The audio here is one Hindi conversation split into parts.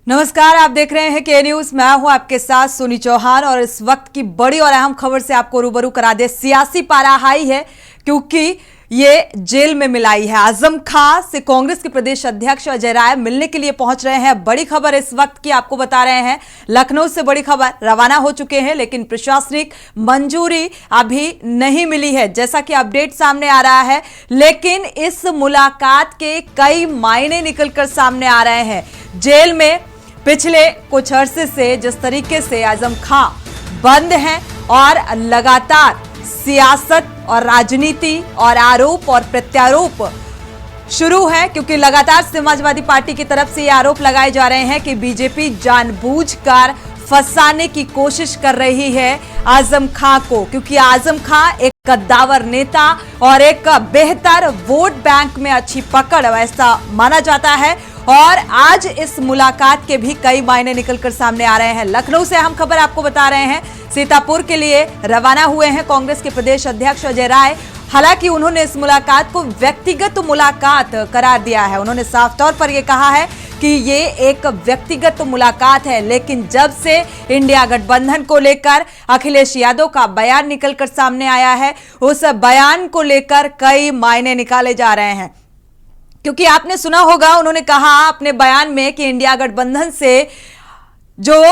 नमस्कार, आप देख रहे हैं के न्यूज। मैं हूं आपके साथ सोनी चौहान और इस वक्त की बड़ी और अहम खबर से आपको रूबरू करा दे। सियासी पारा हाई है क्योंकि ये जेल में मिलाई है। आजम खां से कांग्रेस के प्रदेश अध्यक्ष अजय राय मिलने के लिए पहुंच रहे हैं। बड़ी खबर इस वक्त की आपको बता रहे हैं। लखनऊ से बड़ी खबर, रवाना हो चुके हैं लेकिन प्रशासनिक मंजूरी अभी नहीं मिली है, जैसा कि अपडेट सामने आ रहा है। लेकिन इस मुलाकात के कई मायने निकलकर सामने आ रहे हैं। जेल में पिछले कुछ अरसे से जिस तरीके से आजम खां बंद हैं और लगातार सियासत और राजनीति और आरोप और प्रत्यारोप शुरू है, क्योंकि लगातार समाजवादी पार्टी की तरफ से ये आरोप लगाए जा रहे हैं कि बीजेपी जानबूझकर फंसाने की कोशिश कर रही है आजम खां को, क्योंकि आजम खां एक कद्दावर नेता और एक बेहतर वोट बैंक में अच्छी पकड़ ऐसा माना जाता है। और आज इस मुलाकात के भी कई मायने निकलकर सामने आ रहे हैं। लखनऊ से अहम खबर आपको बता रहे हैं। सीतापुर के लिए रवाना हुए हैं कांग्रेस के प्रदेश अध्यक्ष अजय राय। हालांकि उन्होंने इस मुलाकात को व्यक्तिगत मुलाकात करार दिया है। उन्होंने साफ तौर पर यह कहा है कि ये एक व्यक्तिगत मुलाकात है, लेकिन जब से इंडिया गठबंधन को लेकर अखिलेश यादव का बयान निकलकर सामने आया है, उस बयान को लेकर कई मायने निकाले जा रहे हैं। क्योंकि आपने सुना होगा, उन्होंने कहा अपने बयान में कि इंडिया गठबंधन से जो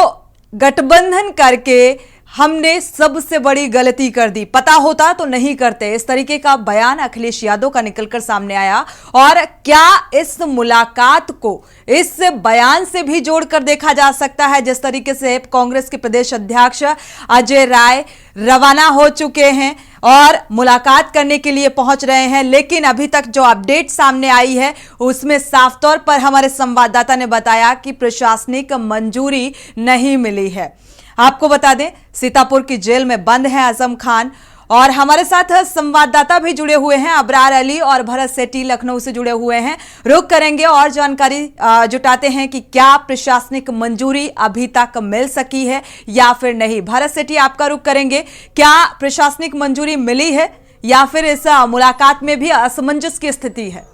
गठबंधन करके हमने सबसे बड़ी गलती कर दी, पता होता तो नहीं करते। इस तरीके का बयान अखिलेश यादव का निकलकर सामने आया। और क्या इस मुलाकात को इस बयान से भी जोड़कर देखा जा सकता है, जिस तरीके से कांग्रेस के प्रदेश अध्यक्ष अजय राय रवाना हो चुके हैं और मुलाकात करने के लिए पहुंच रहे हैं। लेकिन अभी तक जो अपडेट सामने आई है उसमें साफ तौर पर हमारे संवाददाता ने बताया कि प्रशासनिक मंजूरी नहीं मिली है। आपको बता दें, सीतापुर की जेल में बंद है आजम खान। और हमारे साथ संवाददाता भी जुड़े हुए हैं, अबरार अली और भरत सेठी लखनऊ से जुड़े हुए हैं। रुक करेंगे और जानकारी जुटाते हैं कि क्या प्रशासनिक मंजूरी अभी तक मिल सकी है या फिर नहीं। भरत सेठी, आपका रुक करेंगे। क्या प्रशासनिक मंजूरी मिली है या फिर इस मुलाकात में भी असमंजस की स्थिति है?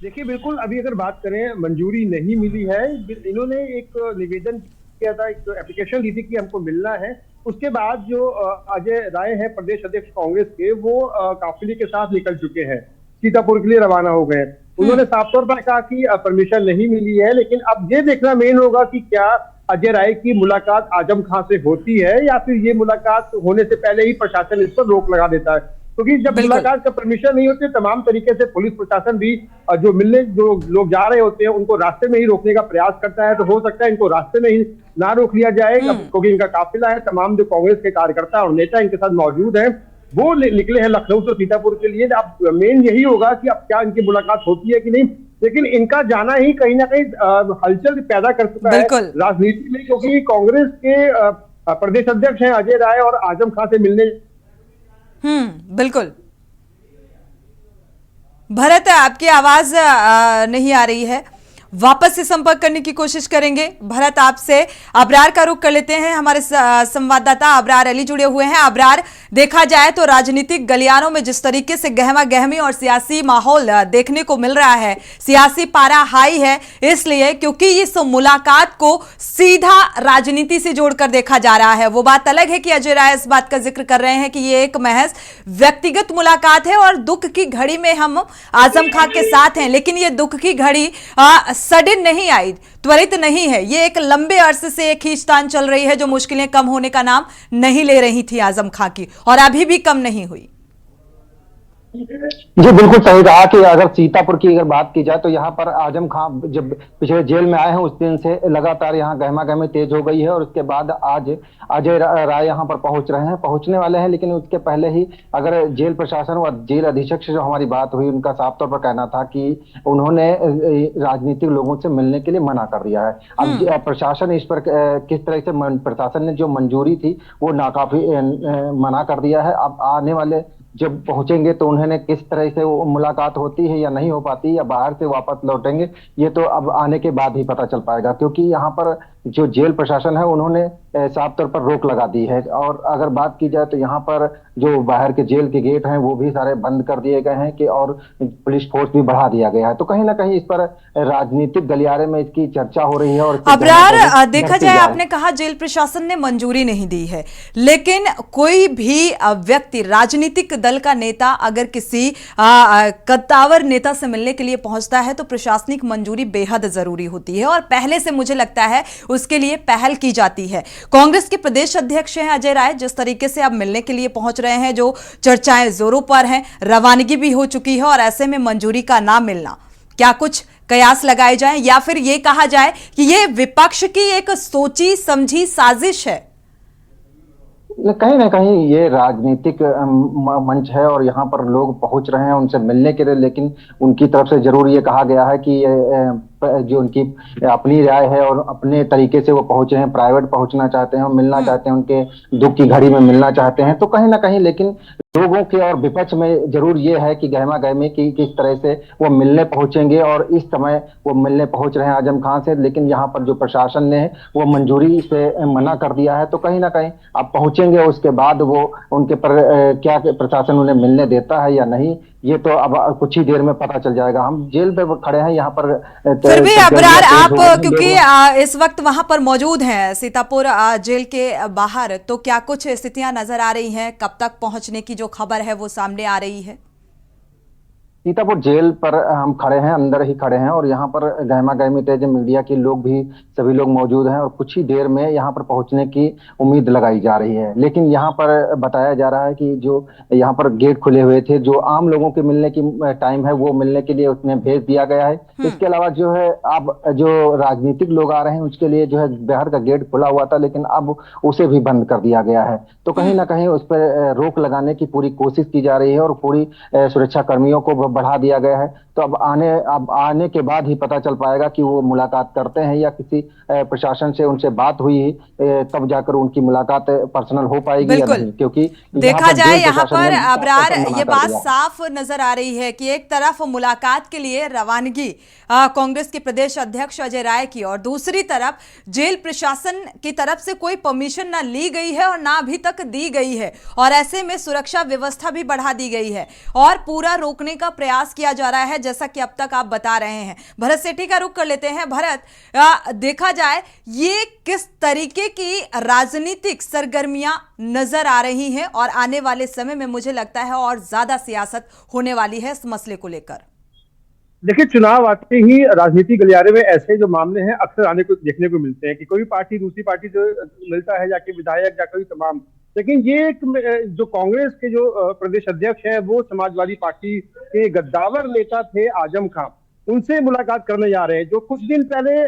देखिए, बिल्कुल अभी अगर बात करें, मंजूरी नहीं मिली है। इन्होंने एक निवेदन किया था, एक एप्लीकेशन दी थी कि हमको मिलना है। उसके बाद जो अजय राय है प्रदेश अध्यक्ष कांग्रेस के, वो काफिले के साथ निकल चुके हैं, सीतापुर के लिए रवाना हो गए। उन्होंने साफ तौर पर कहा कि परमिशन नहीं मिली है। लेकिन अब ये देखना मेन होगा कि क्या अजय राय की मुलाकात आजम खां से होती है या फिर ये मुलाकात होने से पहले ही प्रशासन इस पर रोक लगा देता है। क्योंकि जब मुलाकात का परमिशन नहीं होती, तमाम तरीके से पुलिस प्रशासन भी जो मिलने जो लोग जा रहे होते हैं उनको रास्ते में ही रोकने का प्रयास करता है। तो हो सकता है इनको रास्ते में ही ना रोक लिया जाए, क्योंकि इनका काफिला है, तमाम जो कांग्रेस के कार्यकर्ता और नेता इनके साथ मौजूद हैं, वो निकले हैं लखनऊ से सीतापुर के लिए। अब मेन यही होगा कि अब क्या इनकी मुलाकात होती है कि नहीं। लेकिन इनका जाना ही कहीं ना कहीं हलचल पैदा कर चुका है राजनीति में, क्योंकि कांग्रेस के प्रदेश अध्यक्ष हैं अजय राय और आजम खां से मिलने। बिल्कुल। भरत, आपकी आवाज नहीं आ रही है, वापस से संपर्क करने की कोशिश करेंगे। भरत, आपसे अबरार का रुख कर लेते हैं। हमारे संवाददाता अबरार अली जुड़े हुए हैं। अबरार, देखा जाए तो राजनीतिक गलियारों में जिस तरीके से गहमा गहमी और सियासी माहौल देखने को मिल रहा है, सियासी पारा हाई है, इसलिए क्योंकि इस मुलाकात को सीधा राजनीति से जोड़कर देखा जा रहा है। वो बात अलग है कि अजय राय इस बात का जिक्र कर रहे हैं कि ये एक महज व्यक्तिगत मुलाकात है और दुख की घड़ी में हम आजम खां के साथ हैं। लेकिन ये दुख की घड़ी सडन नहीं आई, त्वरित नहीं है। ये एक लंबे अरसे से एक खींचतान चल रही है जो मुश्किलें कम होने का नाम नहीं ले रही थी आजम खां की, और अभी भी कम नहीं हुई। जी बिल्कुल सही कहा कि अगर सीतापुर की अगर बात की जाए तो यहाँ पर आजम खां जब पिछले जेल में आए हैं उस दिन से लगातार यहाँ गहमा गहमी तेज हो गई है। और उसके बाद आज अजय राय यहाँ पर पहुंच रहे हैं, पहुंचने वाले हैं। लेकिन उसके पहले ही अगर जेल प्रशासन और जेल अधीक्षक से जो हमारी बात हुई, उनका साफ तौर पर कहना था कि उन्होंने राजनीतिक लोगों से मिलने के लिए मना कर दिया है। अब प्रशासन इस पर किस तरह से प्रशासन ने जो मंजूरी थी वो नाकाफी मना कर दिया है। अब आने वाले जब पहुंचेंगे तो उन्होंने किस तरह से वो मुलाकात होती है या नहीं हो पाती, या बाहर से वापस लौटेंगे, ये तो अब आने के बाद ही पता चल पाएगा। क्योंकि यहाँ पर जो जेल प्रशासन है उन्होंने साफ तौर पर रोक लगा दी है। और अगर बात की जाए तो यहाँ पर जो बाहर के जेल के गेट हैं वो भी सारे बंद कर दिए गए हैं, कि और पुलिस फोर्स भी बढ़ा दिया गया है। तो कहीं ना कहीं इस पर राजनीतिक गलियारे में इसकी चर्चा हो रही है। और अबरार, देखा जाए आपने कहा जेल प्रशासन ने मंजूरी नहीं दी है, लेकिन कोई भी व्यक्ति, राजनीतिक दल का नेता अगर किसी कद्दावर नेता से मिलने के लिए पहुंचता है तो प्रशासनिक मंजूरी बेहद जरूरी होती है, और पहले से मुझे लगता है उसके लिए पहल की जाती है। कांग्रेस के प्रदेश अध्यक्ष हैं अजय राय, जिस तरीके से अब मिलने के लिए पहुंच रहे हैं, जो चर्चाएं जोरों पर हैं, रवानगी भी हो चुकी है, और ऐसे में मंजूरी का ना मिलना, क्या कुछ कयास लगाए जाएं या फिर यह कहा जाए कि यह विपक्ष की एक सोची समझी साजिश है? कहीं ना कहीं ये राजनीतिक मंच है और यहाँ पर लोग पहुंच रहे हैं उनसे मिलने के लिए। लेकिन उनकी तरफ से जरूर ये कहा गया है कि जो उनकी अपनी राय है और अपने तरीके से वो पहुंचे हैं, प्राइवेट पहुंचना चाहते हैं, मिलना चाहते हैं, उनके दुख की घड़ी में मिलना चाहते हैं। तो कहीं ना कहीं लेकिन लोगों के और विपक्ष में जरूर ये है कि गहमा गहमी की किस तरह से वो मिलने पहुंचेंगे। और इस समय वो मिलने पहुंच रहे हैं आजम खान से, लेकिन यहाँ पर जो प्रशासन ने वो मंजूरी से मना कर दिया है। तो कहीं ना कहीं अब पहुंचेंगे, उसके बाद वो उनके पर क्या प्रशासन उन्हें मिलने देता है या नहीं, ये तो अब कुछ ही देर में पता चल जाएगा। हम जेल पे खड़े हैं यहाँ पर। फिर भी अबरार, आप क्योंकि इस वक्त वहां पर मौजूद हैं सीतापुर जेल के बाहर, तो क्या कुछ स्थितियां नजर आ रही हैं? कब तक पहुंचने की जो खबर है वो सामने आ रही है? सीतापुर जेल पर हम खड़े हैं, अंदर ही खड़े हैं, और यहाँ पर गहमा गहमी तेज मीडिया के लोग भी सभी लोग मौजूद हैं, और कुछ ही देर में यहाँ पर पहुंचने की उम्मीद लगाई जा रही है। लेकिन यहाँ पर बताया जा रहा है कि जो यहाँ पर गेट खुले हुए थे, जो आम लोगों के मिलने की टाइम है वो मिलने के लिए उसमें भेज दिया गया है। इसके अलावा जो है अब जो राजनीतिक लोग आ रहे हैं उसके लिए जो है बाहर का गेट खुला हुआ था, लेकिन अब उसे भी बंद कर दिया गया है। तो कहीं ना कहीं उस पर रोक लगाने की पूरी कोशिश की जा रही है, और पूरी सुरक्षा कर्मियों को बढ़ा दिया गया है। तो अब आने के बाद ही पता चल पाएगा कि वो मुलाकात करते हैं या किसी प्रशासन से उनसे बात हुई, तब जाकर उनकी मुलाकात पर्सनल हो पाएगी या नहीं। क्योंकि देखा जाए यहाँ पर अबरार, ये बात साफ नजर आ रही है कि एक तरफ मुलाकात के लिए रवानगी कांग्रेस के प्रदेश अध्यक्ष अजय राय की, और दूसरी तरफ जेल प्रशासन की तरफ से कोई परमिशन ना ली गई है और ना अभी तक दी गई है, और ऐसे में सुरक्षा व्यवस्था भी बढ़ा दी गई है और पूरा रोकने का प्रयास किया जा रहा है, जैसा कि अब तक आप बता रहे हैं। भरत सेठी का रुख कर लेते हैं। भरत, देखा जाए ये किस तरीके की राजनीतिक सरगर्मियां नजर आ रही हैं, और आने वाले समय में मुझे लगता है और ज्यादा सियासत होने वाली है इस मसले को लेकर। देखिए, चुनाव आते ही राजनीतिक गलियारे में ऐसे जो मामले हैं अक्सर आने को देखने को मिलते हैं कि कोई पार्टी दूसरी पार्टी से मिलता है, जाके विधायक या कोई तमाम। लेकिन ये जो कांग्रेस के जो प्रदेश अध्यक्ष हैं वो समाजवादी पार्टी के गद्दावर नेता थे आजम खान, उनसे मुलाकात करने जा रहे हैं। जो कुछ दिन पहले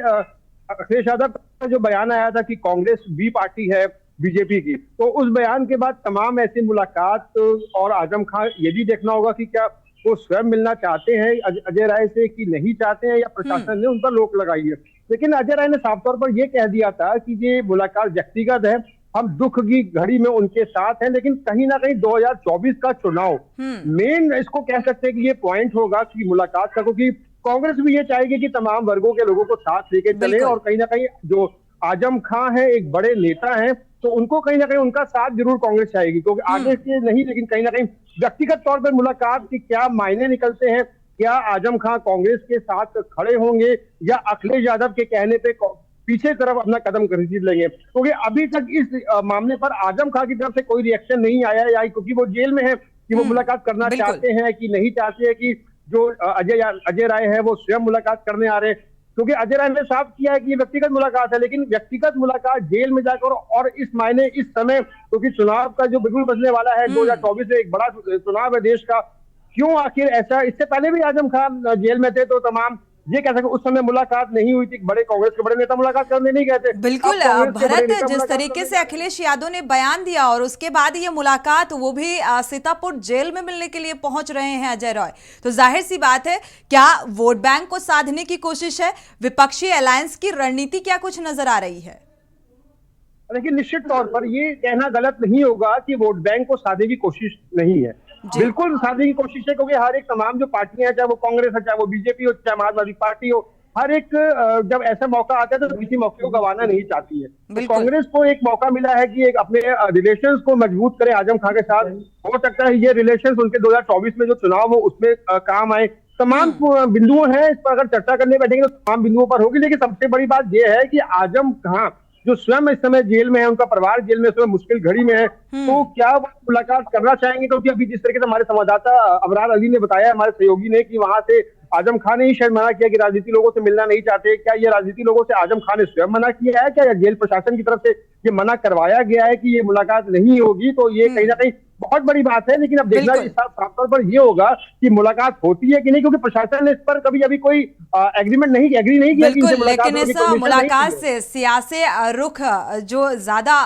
अखिलेश यादव का जो बयान आया था कि कांग्रेस बी पार्टी है बीजेपी की, तो उस बयान के बाद तमाम ऐसी मुलाकात। और आजम खान ये भी देखना होगा कि क्या वो स्वयं मिलना चाहते हैं अजय राय से कि नहीं चाहते हैं, या प्रशासन ने उन पर रोक लगाई है। लेकिन अजय राय ने साफ तौर पर यह कह दिया था कि ये मुलाकात व्यक्तिगत है, हम दुख की घड़ी में उनके साथ हैं। लेकिन कहीं ना कहीं 2024 का चुनाव मेन इसको कह सकते हैं कि ये पॉइंट होगा कि मुलाकात का, क्योंकि कांग्रेस भी ये चाहेगी कि तमाम वर्गों के लोगों को साथ लेके चले, और कहीं ना कहीं जो आजम खान है एक बड़े नेता हैं, तो उनको कहीं ना कहीं उनका साथ जरूर कांग्रेस चाहेगी, क्योंकि आगे से नहीं लेकिन कहीं ना कहीं व्यक्तिगत तौर पर मुलाकात की क्या मायने निकलते हैं। क्या आजम खान कांग्रेस के साथ खड़े होंगे या अखिलेश यादव के कहने पे पीछे तरफ अपना कदम खींच लेंगे? क्योंकि अभी तक इस मामले पर आजम खान की तरफ से कोई रिएक्शन नहीं आया है, क्योंकि वो जेल में है, कि वो मुलाकात करना चाहते हैं कि नहीं चाहते हैं, कि जो अजय राय है वो स्वयं मुलाकात करने आ रहे हैं। क्योंकि अजय राय ने साफ किया है कि ये व्यक्तिगत मुलाकात है, लेकिन व्यक्तिगत मुलाकात जेल में जाकर, और इस मायने इस समय, क्योंकि चुनाव का जो बिल्कुल बचने वाला है 2024 में, एक बड़ा चुनाव है देश का, क्यों आखिर ऐसा? इससे पहले भी आजम खान जेल में थे तो तमाम ये कह सकते उस समय मुलाकात नहीं हुई थी, बड़े कांग्रेस के बड़े नेता मुलाकात करने नहीं गए थे। बिल्कुल भरत, जिस तरीके से अखिलेश यादव ने बयान दिया और उसके बाद ये मुलाकात, वो भी सीतापुर जेल में मिलने के लिए पहुंच रहे हैं अजय राय, तो जाहिर सी बात है क्या वोट बैंक को साधने की कोशिश है? विपक्षी अलायंस की रणनीति क्या कुछ नजर आ रही है? देखिए, निश्चित तौर पर ये कहना गलत नहीं होगा कि वोट बैंक को साधने की कोशिश नहीं है, बिल्कुल साधने की कोशिश है, क्योंकि हर एक तमाम जो पार्टियां हैं, चाहे वो कांग्रेस है, चाहे वो बीजेपी हो, चाहे समाजवादी पार्टी हो, हर एक जब ऐसा मौका आता है तो किसी मौके को गंवाना नहीं चाहती है। तो कांग्रेस को एक मौका मिला है कि एक अपने रिलेशंस को मजबूत करे आजम खान के साथ। हो सकता है ये रिलेशंस उनके 2024 में जो चुनाव हो उसमें काम आए। तमाम बिंदुओं हैं, इस पर अगर चर्चा करने बैठेंगे तो तमाम बिंदुओं पर होगी, लेकिन सबसे बड़ी बात यह है कि आजम खान जो स्वयं इस समय जेल में है, उनका परिवार जेल में, स्वयं मुश्किल घड़ी में है, तो क्या वो मुलाकात करना चाहेंगे? क्योंकि अभी जिस तरीके से हमारे संवाददाता अबरार अली ने बताया, हमारे सहयोगी ने, कि वहां से आजम खान ने ही शायद मना किया कि राजनीति लोगों से मिलना नहीं चाहते। क्या ये राजनीति लोगों से आजम खान ने स्वयं मना किया है, क्या जेल प्रशासन की तरफ से ये मना करवाया गया है कि ये मुलाकात नहीं होगी? तो ये कहीं ना कहीं बहुत बड़ी बात है, लेकिन अब देखना साफ तौर पर ये होगा कि मुलाकात होती है कि नहीं, क्योंकि प्रशासन ने इस पर कभी अभी कोई एग्री नहीं किया। बिल्कुल, लेकिन इस मुलाकात से सियासी रुख जो ज्यादा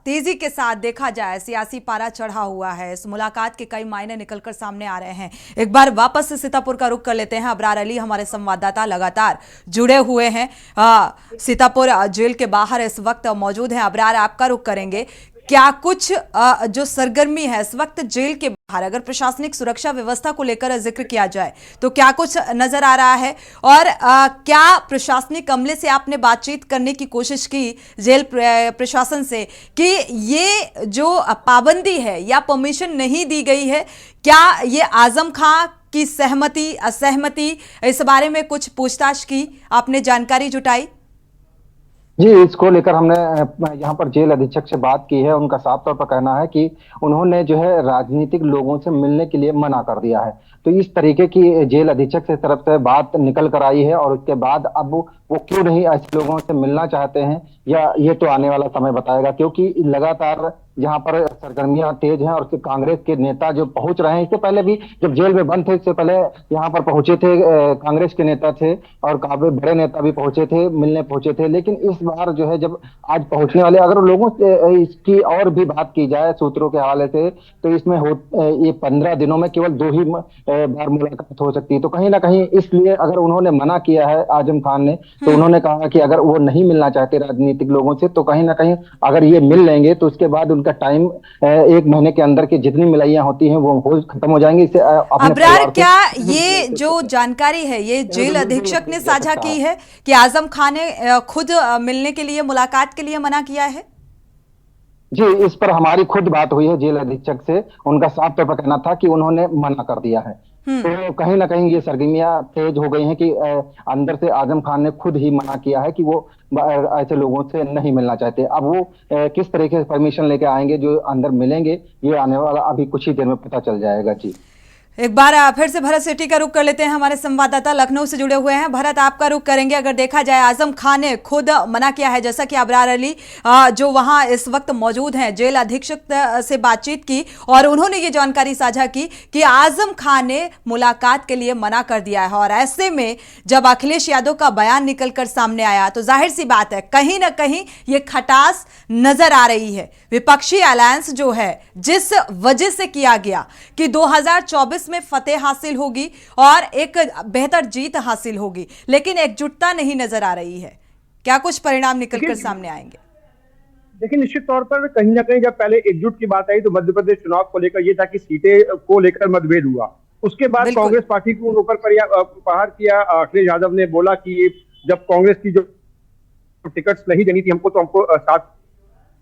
तेजी के साथ देखा जाए, सियासी पारा चढ़ा हुआ है, इस मुलाकात के कई मायने निकलकर सामने आ रहे हैं। एक बार वापस से सीतापुर का रुख कर लेते हैं। अबरार अली हमारे संवाददाता लगातार जुड़े हुए हैं, सीतापुर जेल के बाहर इस वक्त मौजूद हैं। अबरार, आपका रुख करेंगे, क्या कुछ जो सरगर्मी है इस वक्त जेल के बाहर, अगर प्रशासनिक सुरक्षा व्यवस्था को लेकर जिक्र किया जाए तो क्या कुछ नजर आ रहा है? और क्या प्रशासनिक अमले से आपने बातचीत करने की कोशिश की जेल प्रशासन से कि ये जो पाबंदी है या परमिशन नहीं दी गई है, क्या ये आजम खां की सहमति असहमति, इस बारे में कुछ पूछताछ की, आपने जानकारी जुटाई? जी, इसको लेकर हमने यहाँ पर जेल अधीक्षक से बात की है। उनका साफ तौर पर कहना है कि उन्होंने जो है राजनीतिक लोगों से मिलने के लिए मना कर दिया है। तो इस तरीके की जेल अधीक्षक से तरफ से बात निकल कर आई है, और उसके बाद अब वो क्यों नहीं ऐसे लोगों से मिलना चाहते हैं, या ये तो आने वाला समय बताएगा, क्योंकि लगातार यहाँ पर सरगर्मियां तेज हैं और कांग्रेस के नेता जो पहुंच रहे हैं, इससे पहले भी जब जेल में बंद थे, इससे पहले यहाँ पर पहुंचे थे कांग्रेस के नेता थे और काफी बड़े नेता भी पहुंचे थे, मिलने पहुंचे थे। लेकिन इस बार जो है जब आज पहुंचने वाले, अगर लोगों से इसकी और भी बात की जाए सूत्रों के हवाले से, तो इसमें ये 15 दिनों में केवल 2 ही बार मुलाकात हो सकती है। तो कहीं ना कहीं इसलिए अगर उन्होंने मना किया है आजम खान ने, तो उन्होंने कहा कि अगर वो नहीं मिलना चाहते राजनीतिक लोगों से, तो कहीं ना कहीं अगर ये मिल लेंगे तो उसके बाद उनका टाइम 1 महीने के अंदर की जितनी मिलाइयां होती हैं वो खत्म हो जाएंगी। इससे अबरार, क्या ये जो जानकारी है ये जेल अधीक्षक ने साझा की है कि आजम खान ने खुद मिलने के लिए, मुलाकात के लिए मना किया है? जी, इस पर हमारी खुद बात हुई है जेल अधीक्षक से। उनका साफ तौर पर कहना था कि उन्होंने मना कर दिया है। तो कहीं ना कहीं ये सरगर्मियां तेज हो गई हैं कि अंदर से आजम खान ने खुद ही मना किया है कि वो ऐसे लोगों से नहीं मिलना चाहते। अब वो किस तरीके से परमिशन लेके आएंगे, जो अंदर मिलेंगे, ये आने वाला अभी कुछ ही देर में पता चल जाएगा। जी, एक बार फिर से भरत सेठी का रुख कर लेते हैं। हमारे संवाददाता लखनऊ से जुड़े हुए हैं। भरत, आपका रुख करेंगे। अगर देखा जाए आजम खान ने खुद मना किया है, जैसा कि अबरार अली जो वहां इस वक्त मौजूद हैं, जेल अधीक्षक से बातचीत की और उन्होंने ये जानकारी साझा की कि आजम खान ने मुलाकात के लिए मना कर दिया है। और ऐसे में जब अखिलेश यादव का बयान निकलकर सामने आया तो जाहिर सी बात है कहीं ना कहीं ये खटास नजर आ रही है। विपक्षी अलायंस जो है, जिस वजह से किया गया कि 2024 में फतेह हासिल होगी और एक बेहतर जीत हासिल होगी, लेकिन एकजुटता नहीं नजर आ रही है। क्या कुछ परिणाम निकलकर सामने आएंगे? देखिए, निश्चित तौर पर कहीं ना कहीं जब पहले एकजुट की बात आई तो मध्य प्रदेश चुनाव को लेकर यह था कि सीटें को लेकर मतभेद हुआ। उसके बाद कांग्रेस पार्टी को ऊपर प्रहार किया। अखिलेश यादव ने बोला कि जब कांग्रेस की जो टिकट्स नहीं देनी थी हमको, तो हमको साथ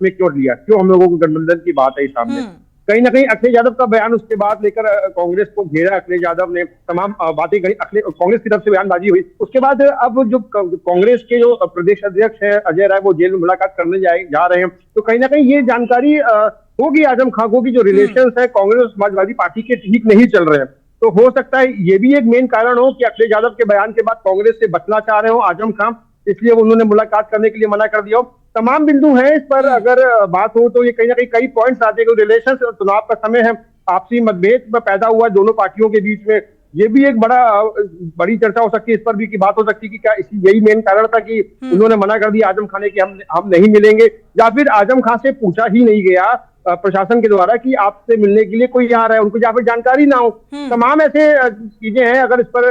में क्यों लिया, क्यों हम लोगों को गठबंधन की बात आई सामने। कहीं ना कहीं अखिलेश यादव का बयान, उसके बाद लेकर कांग्रेस को घेरा, अखिलेश यादव ने तमाम बातें कही, कांग्रेस की तरफ से बयानबाजी हुई। उसके बाद अब जो कांग्रेस के जो प्रदेश अध्यक्ष है अजय राय, वो जेल में मुलाकात करने जा रहे हैं। तो कहीं ना कहीं ये जानकारी होगी आजम खान को कि जो रिलेशन है कांग्रेस और समाजवादी पार्टी के ठीक नहीं चल रहे हैं। तो हो सकता है ये भी एक मेन कारण हो कि अखिलेश यादव के बयान के बाद कांग्रेस से बचना चाह रहे हो आजम खान, इसलिए उन्होंने मुलाकात करने के लिए मना कर दिया हो। तमाम बिंदु हैं इस पर अगर बात हो तो ये कहीं ना कहीं कई पॉइंट्स आते हैं। रिलेशन चुनाव का समय है, आपसी मतभेद पैदा हुआ दोनों पार्टियों के बीच में, ये भी एक बड़ी चर्चा हो सकती है। इस पर भी की बात हो सकती है कि क्या यही मेन कारण था कि उन्होंने मना कर दिया आजम खान ने कि हम नहीं मिलेंगे, या फिर आजम खान से पूछा ही नहीं गया प्रशासन के द्वारा कि आपसे मिलने के लिए कोई आ रहा है, उनको या फिर जानकारी ना हो। तमाम ऐसे चीजें हैं। अगर इस पर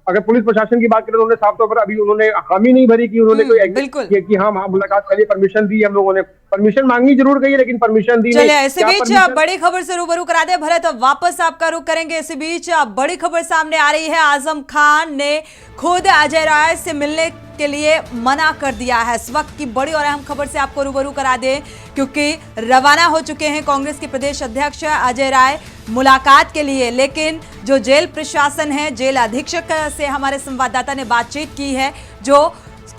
अगर पुलिस प्रशासन की बात करें तो उन्होंने साफ तौर पर अभी उन्होंने हामी नहीं भरी कि उन्होंने कोई कि हाँ मुलाकात के लिए परमिशन दी हम लोगों ने। परमिशन मांगनी जरूर गई लेकिन परमिशन दी चलिए, नहीं। इसी क्या बीच permission- बड़ी खबर से रूबरू करा दे भरत, अब वापस आपका रुख करेंगे। इसी बीच बड़ी खबर सामने आ रही है, आजम खान ने खुद अजय राय से मिलने के लिए मना कर दिया है। इस वक्त की बड़ी और अहम खबर से आपको रूबरू करा दें, क्योंकि रवाना हो चुके हैं कांग्रेस के प्रदेश अध्यक्ष अजय राय मुलाकात के लिए। लेकिन जो जेल प्रशासन है, जेल अधीक्षक से हमारे संवाददाता ने बातचीत की है, जो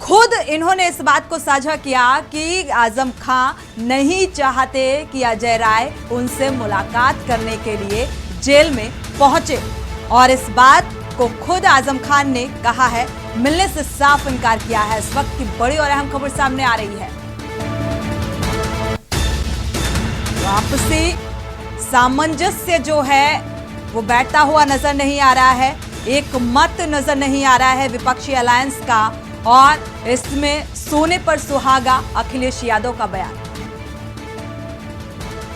खुद इन्होंने इस बात को साझा किया कि आजम खान नहीं चाहते कि अजय राय उनसे मुलाकात करने के लिए जेल में पहुंचे, और इस बात को खुद आजम खान ने कहा है, मिलने से साफ इनकार किया है। इस वक्त की बड़ी और अहम खबर सामने आ रही है। आपसी सामंजस्य जो है वो बैठता हुआ नजर नहीं आ रहा है, एक मत नजर नहीं आ रहा है विपक्षी अलायंस का, और इसमें सोने पर सुहागा अखिलेश यादव का बयान।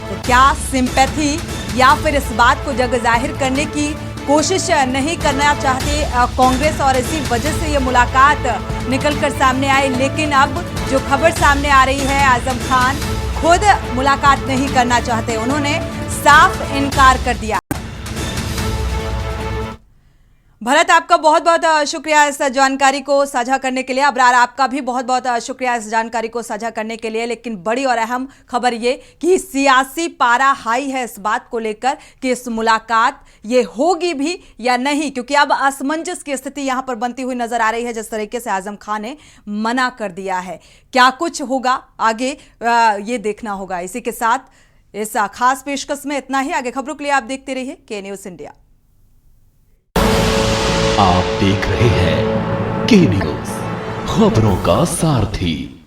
तो क्या सिंपैथी या फिर इस बात को जग जाहिर करने की कोशिश नहीं करना चाहते कांग्रेस, और इसी वजह से ये मुलाकात निकलकर सामने आई। लेकिन अब जो खबर सामने आ रही है, आजम खान खुद मुलाकात नहीं करना चाहते, उन्होंने साफ इनकार कर दिया। भरत, आपका बहुत बहुत शुक्रिया इस जानकारी को साझा करने के लिए। अबरार, आपका भी बहुत बहुत शुक्रिया इस जानकारी को साझा करने के लिए। लेकिन बड़ी और अहम खबर ये कि सियासी पारा हाई है इस बात को लेकर कि इस मुलाकात ये होगी भी या नहीं, क्योंकि अब असमंजस की स्थिति यहां पर बनती हुई नजर आ रही है। जिस तरीके से आजम खान ने मना कर दिया है, क्या कुछ होगा आगे ये देखना होगा। इसी के साथ इस खास पेशकश में इतना ही। आगे खबरों के लिए आप देखते रहिए के न्यूज़ इंडिया। आप देख रहे हैं के न्यूज़, खबरों का सारथी।